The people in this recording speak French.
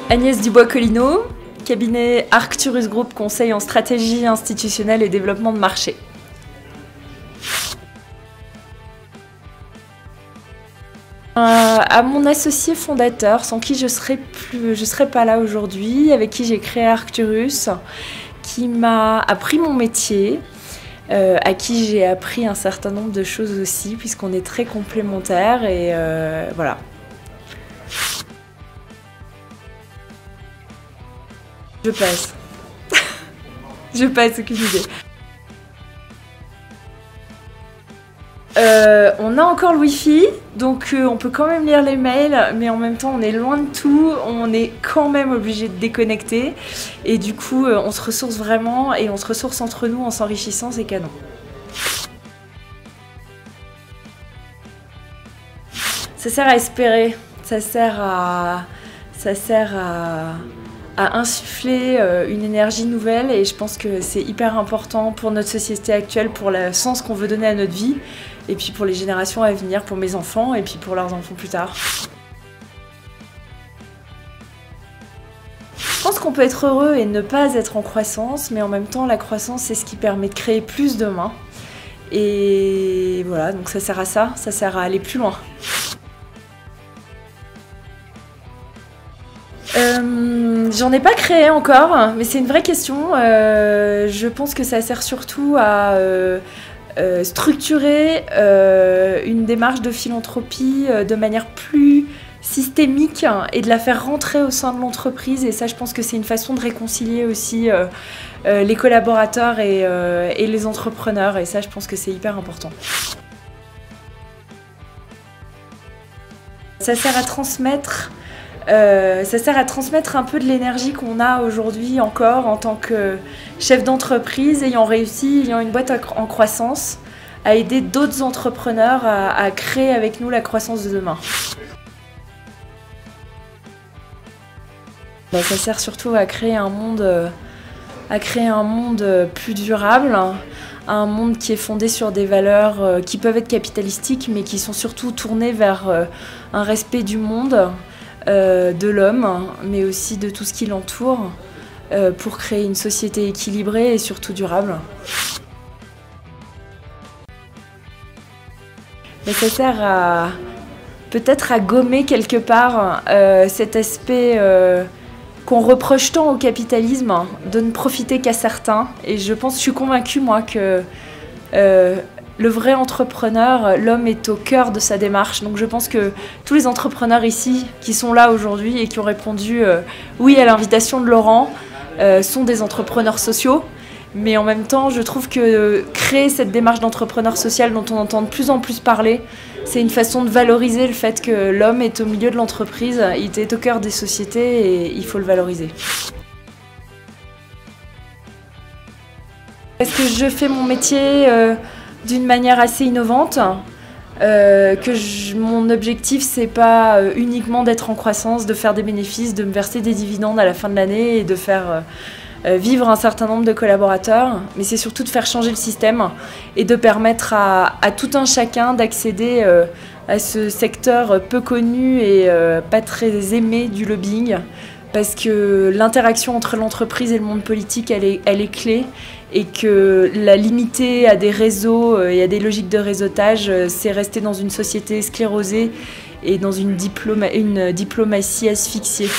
Agnès Dubois-Collineau, cabinet Arcturus Group, conseil en stratégie institutionnelle et développement de marché. À mon associé fondateur, sans qui je serais pas là aujourd'hui, avec qui j'ai créé Arcturus, qui m'a appris mon métier, à qui j'ai appris un certain nombre de choses aussi, puisqu'on est très complémentaires et voilà. Je passe. Je passe, aucune idée. On a encore le Wi-Fi, donc on peut quand même lire les mails, mais en même temps on est loin de tout, on est quand même obligé de déconnecter. Et du coup on se ressource vraiment et on se ressource entre nous en s'enrichissant, c'est canon. Ça sert à espérer, ça sert à insuffler une énergie nouvelle et je pense que c'est hyper important pour notre société actuelle, pour le sens qu'on veut donner à notre vie et puis pour les générations à venir, pour mes enfants et puis pour leurs enfants plus tard. Je pense qu'on peut être heureux et ne pas être en croissance, mais en même temps la croissance c'est ce qui permet de créer plus demain. Et voilà, donc ça sert à ça sert à aller plus loin. J'en ai pas créé encore, mais c'est une vraie question. Je pense que ça sert surtout à structurer une démarche de philanthropie de manière plus systémique et de la faire rentrer au sein de l'entreprise. Et ça, je pense que c'est une façon de réconcilier aussi les collaborateurs et les entrepreneurs. Et ça, je pense que c'est hyper important. Ça sert à transmettre un peu de l'énergie qu'on a aujourd'hui encore en tant que chef d'entreprise, ayant réussi, ayant une boîte en croissance, à aider d'autres entrepreneurs à créer avec nous la croissance de demain. Ça sert surtout à créer un monde plus durable, un monde qui est fondé sur des valeurs qui peuvent être capitalistiques, mais qui sont surtout tournées vers un respect du monde, de l'homme, mais aussi de tout ce qui l'entoure, pour créer une société équilibrée et surtout durable. Mais ça sert peut-être à gommer quelque part cet aspect qu'on reproche tant au capitalisme, de ne profiter qu'à certains. Et je suis convaincue moi que le vrai entrepreneur, l'homme est au cœur de sa démarche. Donc je pense que tous les entrepreneurs ici qui sont là aujourd'hui et qui ont répondu oui à l'invitation de Laurent sont des entrepreneurs sociaux. Mais en même temps, je trouve que créer cette démarche d'entrepreneur social dont on entend de plus en plus parler, c'est une façon de valoriser le fait que l'homme est au milieu de l'entreprise, il est au cœur des sociétés et il faut le valoriser. Parce que je fais mon métier d'une manière assez innovante, mon objectif c'est pas uniquement d'être en croissance, de faire des bénéfices, de me verser des dividendes à la fin de l'année et de faire vivre un certain nombre de collaborateurs, mais c'est surtout de faire changer le système et de permettre à tout un chacun d'accéder à ce secteur peu connu et pas très aimé du lobbying, parce que l'interaction entre l'entreprise et le monde politique elle est clé, et que la limiter à des réseaux et à des logiques de réseautage, c'est rester dans une société sclérosée et dans une diplomatie asphyxiée.